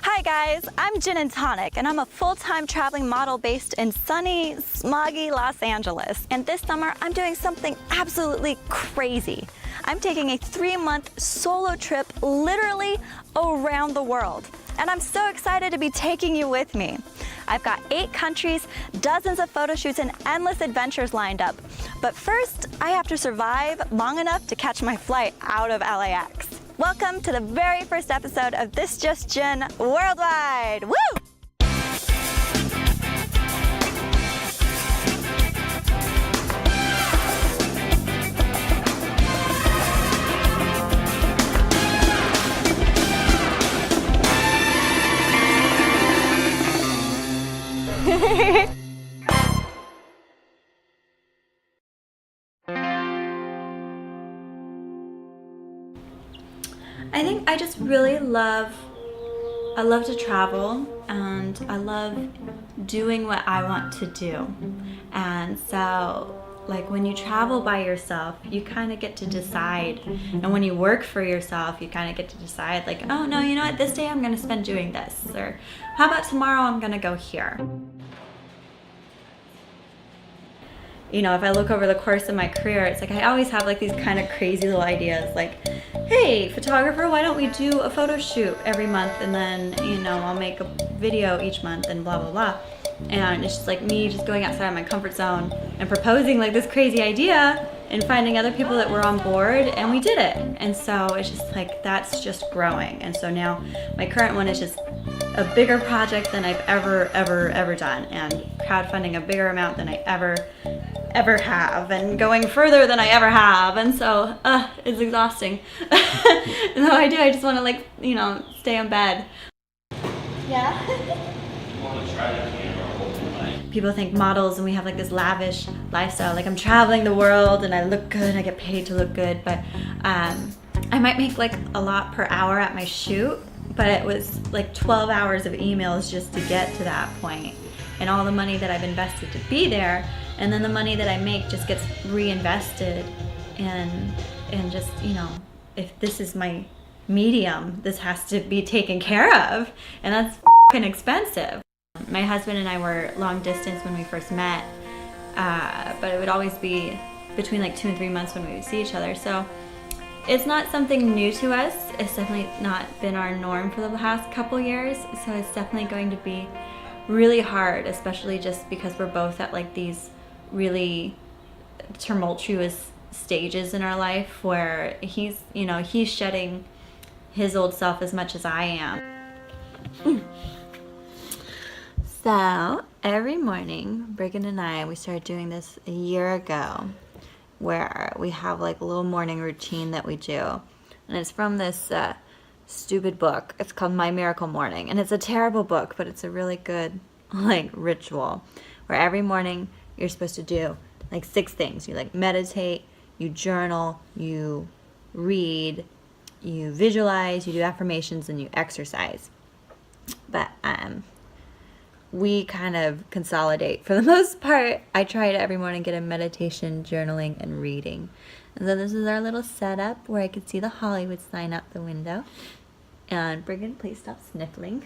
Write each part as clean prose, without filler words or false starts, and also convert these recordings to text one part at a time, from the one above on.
Hi guys, I'm Jin N Tonic and I'm a full-time traveling model based in sunny, smoggy Los Angeles. And this summer I'm doing something absolutely crazy. I'm taking a 3-month solo trip literally around the world. And I'm so excited to be taking you with me. I've got 8 countries, dozens of photo shoots, and endless adventures lined up. But first, I have to survive long enough to catch my flight out of LAX. Welcome to the very first episode of This Just Jin Worldwide. Woo! I think I just really love to travel, and I love doing what I want to do. And so like when you travel by yourself, you kind of get to decide, and when you work for yourself, you kind of get to decide like, oh no, you know what, this day I'm gonna spend doing this, or how about tomorrow I'm gonna go here. You know, if I look over the course of my career, it's like I always have like these kind of crazy little ideas like, hey, photographer, why don't we do a photo shoot every month, and then, you know, I'll make a video each month and blah, blah, blah. And it's just like me just going outside of my comfort zone and proposing like this crazy idea and finding other people that were on board, and we did it. And so it's just like, that's just growing. And so now my current one is just a bigger project than I've ever done, and crowdfunding a bigger amount than I ever have, and going further than I ever have. And so it's exhausting. And so I just want to, like, you know, stay in bed. Yeah. People think models and we have like this lavish lifestyle, like I'm traveling the world and I look good and I get paid to look good, but I might make like a lot per hour at my shoot, but it was like 12 hours of emails just to get to that point, and all the money that I've invested to be there, and then the money that I make just gets reinvested, and just, you know, if this is my medium, this has to be taken care of, and that's f***ing expensive. My husband and I were long distance when we first met, but it would always be between like 2 and 3 months when we would see each other. So it's not something new to us. It's definitely not been our norm for the past couple years. So it's definitely going to be really hard, especially just because we're both at like these really tumultuous stages in our life where he's, you know, he's shedding his old self as much as I am. So every morning, Brigham and I, we started doing this a year ago, where we have like a little morning routine that we do. And it's from this stupid book. It's called My Miracle Morning. And it's a terrible book, but it's a really good like ritual, where every morning you're supposed to do like 6 things. You like meditate, you journal, you read, you visualize, you do affirmations, and you exercise. But we kind of consolidate for the most part. I try to every morning get a meditation, journaling, and reading. And so this is our little setup where I could see the Hollywood sign out the window. And Brigham, please stop sniffling.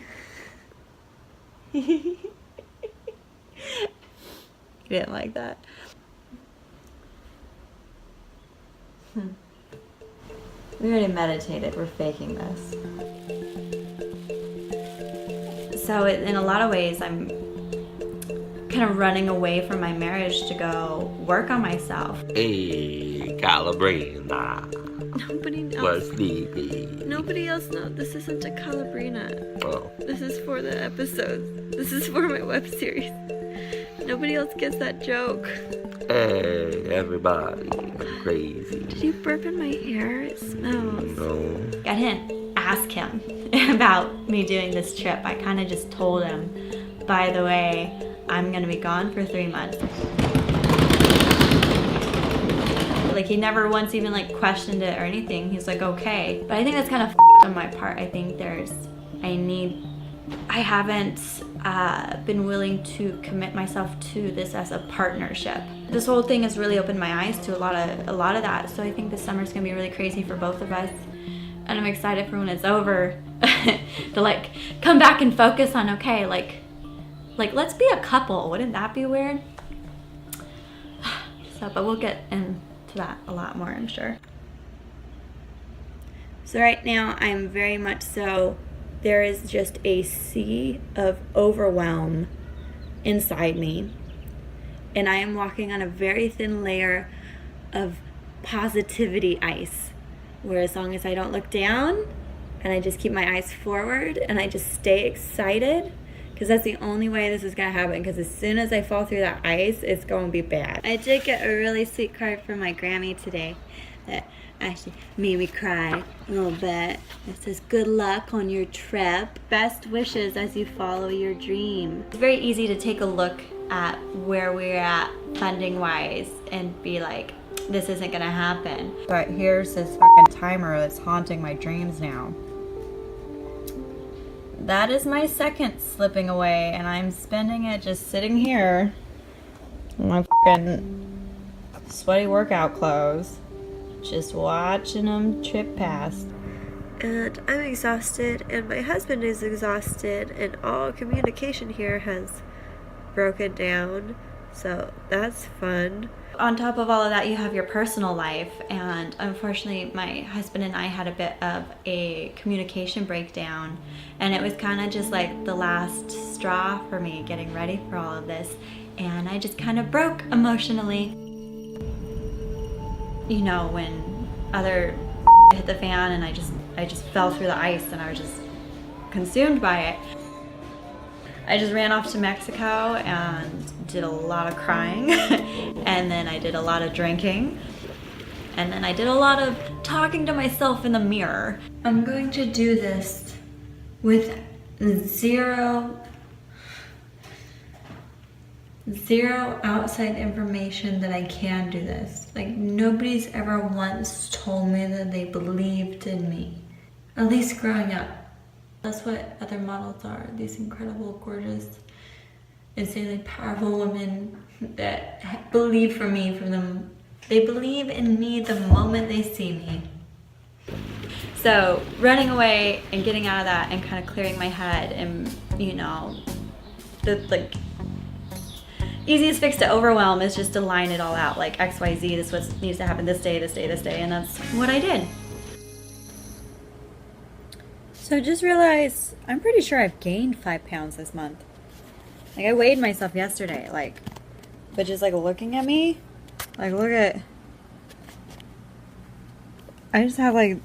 You didn't like that. We already meditated. We're faking this. So in a lot of ways, I'm kind of running away from my marriage to go work on myself. Hey, Calabrina. Nobody else. We're sleepy. Nobody else knows. This isn't a Calabrina. Oh. This is for the episodes. This is for my web series. Nobody else gets that joke. Hey, everybody. I'm crazy. Did you burp in my hair? It smells. No. I didn't ask him about me doing this trip. I kind of just told him, by the way, I'm gonna be gone for 3 months. Like, he never once even like questioned it or anything. He's like, okay. But I think that's kind of on my part. I think I haven't been willing to commit myself to this as a partnership. This whole thing has really opened my eyes to a lot of that. So I think this summer's gonna be really crazy for both of us. and I'm excited for when it's over to like come back and focus on, okay, like let's be a couple. Wouldn't that be weird? So, but we'll get into that a lot more, I'm sure. So right now I'm very much so, there is just a sea of overwhelm inside me. And I am walking on a very thin layer of positivity ice, where as long as I don't look down and I just keep my eyes forward and I just stay excited, because that's the only way this is going to happen, because as soon as I fall through that ice, it's going to be bad. I did get a really sweet card from my Grammy today that actually made me cry a little bit. It says, good luck on your trip. Best wishes as you follow your dream. It's very easy to take a look at where we're at funding-wise and be like, this isn't gonna happen. But here's this fucking timer that's haunting my dreams now. That is my second slipping away, and I'm spending it just sitting here in my fucking sweaty workout clothes, just watching them trip past. And I'm exhausted, and my husband is exhausted, and all communication here has broken down, so that's fun. On top of all of that, you have your personal life, and unfortunately my husband and I had a bit of a communication breakdown, and it was kind of just like the last straw for me getting ready for all of this, and I just kind of broke emotionally. You know, when other hit the fan and I just fell through the ice and I was just consumed by it. I just ran off to Mexico and did a lot of crying and then I did a lot of drinking and then I did a lot of talking to myself in the mirror. I'm going to do this with zero outside information that I can do this. Like, nobody's ever once told me that they believed in me, at least growing up. That's what other models are, these incredible, gorgeous, insanely powerful women that believe for me from them. They believe in me the moment they see me. So running away and getting out of that and kind of clearing my head and, you know, the like easiest fix to overwhelm is just to line it all out, like XYZ, this is what needs to happen this day, this day, this day, and that's what I did. So I just realized, I'm pretty sure I've gained 5 pounds this month. Like, I weighed myself yesterday, like, but just like looking at me, like, look at, I just have like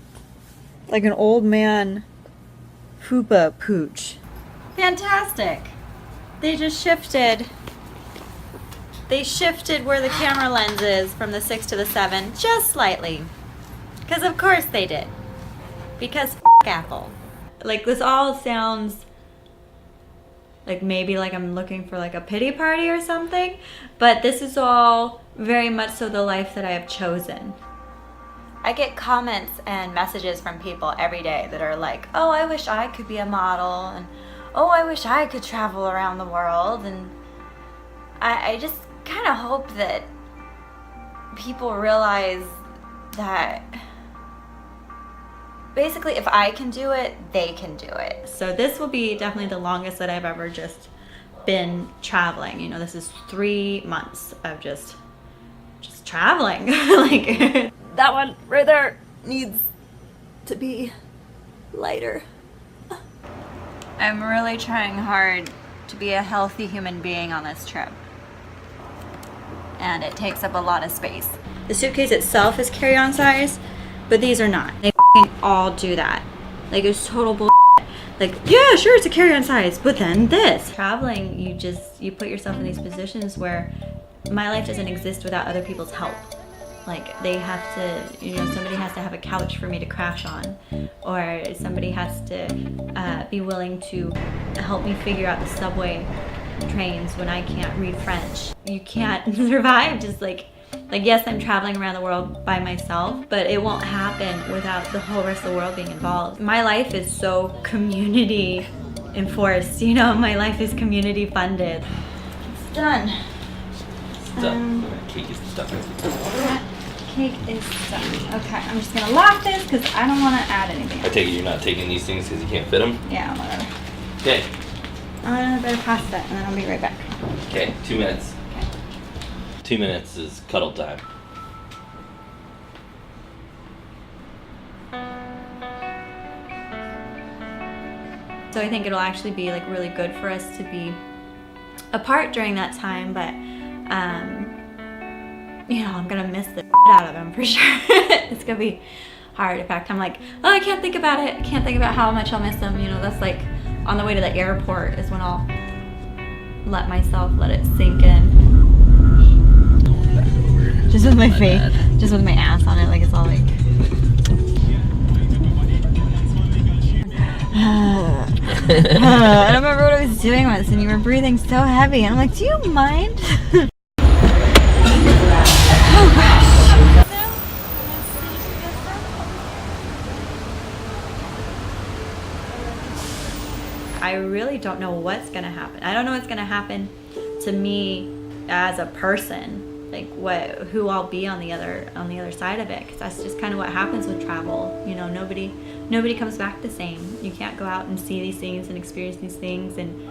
an old man fupa pooch. Fantastic. They just shifted. They shifted where the camera lens is from the 6 to the 7 just slightly. Because of course they did. Because Apple. Like, this all sounds like maybe like I'm looking for like a pity party or something, but this is all very much so the life that I have chosen. I get comments and messages from people every day that are like, oh, I wish I could be a model, and oh, I wish I could travel around the world, and I just kind of hope that people realize that basically, if I can do it, they can do it. So this will be definitely the longest that I've ever just been traveling. You know, this is 3 months of just traveling. Like, that one right there needs to be lighter. I'm really trying hard to be a healthy human being on this trip. And it takes up a lot of space. The suitcase itself is carry-on size, but these are not. They all do that. Like, it's total bullshit. Like, yeah, sure, it's a carry-on size, but then this. Traveling, you put yourself in these positions where my life doesn't exist without other people's help. Like, they have to, you know, somebody has to have a couch for me to crash on, or somebody has to be willing to help me figure out the subway trains when I can't read French. You can't survive just like yes, I'm traveling around the world by myself, but it won't happen without the whole rest of the world being involved. My life is so community enforced, you know, my life is community funded. It's done. It's done. Cake is done. cake is done. Okay, I'm just gonna lock this because I don't want to add anything I else. take it you're not taking these things because you can't fit them? Yeah, whatever. Okay. I better pass that and then I'll be right back. Okay, 2 minutes. Okay. 2 minutes is cuddle time. So I think it'll actually be like really good for us to be apart during that time, but you know, I'm gonna miss the out of him for sure. It's gonna be hard. In fact, I'm like, oh, I can't think about it. I can't think about how much I'll miss him. You know, that's like on the way to the airport is when I'll let it sink in. Just with my face, just with my ass on it, like it's all like. I don't remember what I was doing once, and you were breathing so heavy, and I'm like, do you mind? Oh gosh. I really don't know what's gonna happen. I don't know what's gonna happen to me as a person, like who I'll be on the other side of it, because that's just kind of what happens with travel. You know, nobody comes back the same. You can't go out and see these things and experience these things and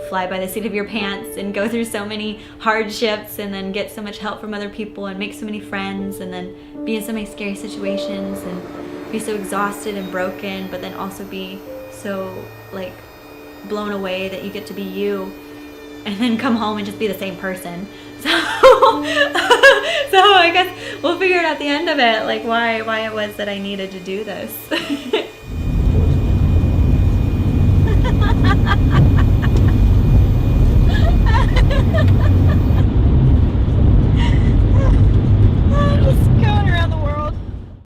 fly by the seat of your pants and go through so many hardships and then get so much help from other people and make so many friends and then be in so many scary situations and be so exhausted and broken, but then also be so like blown away that you get to be you and then come home and just be the same person. So I guess we'll figure it out at the end of it, like why it was that I needed to do this.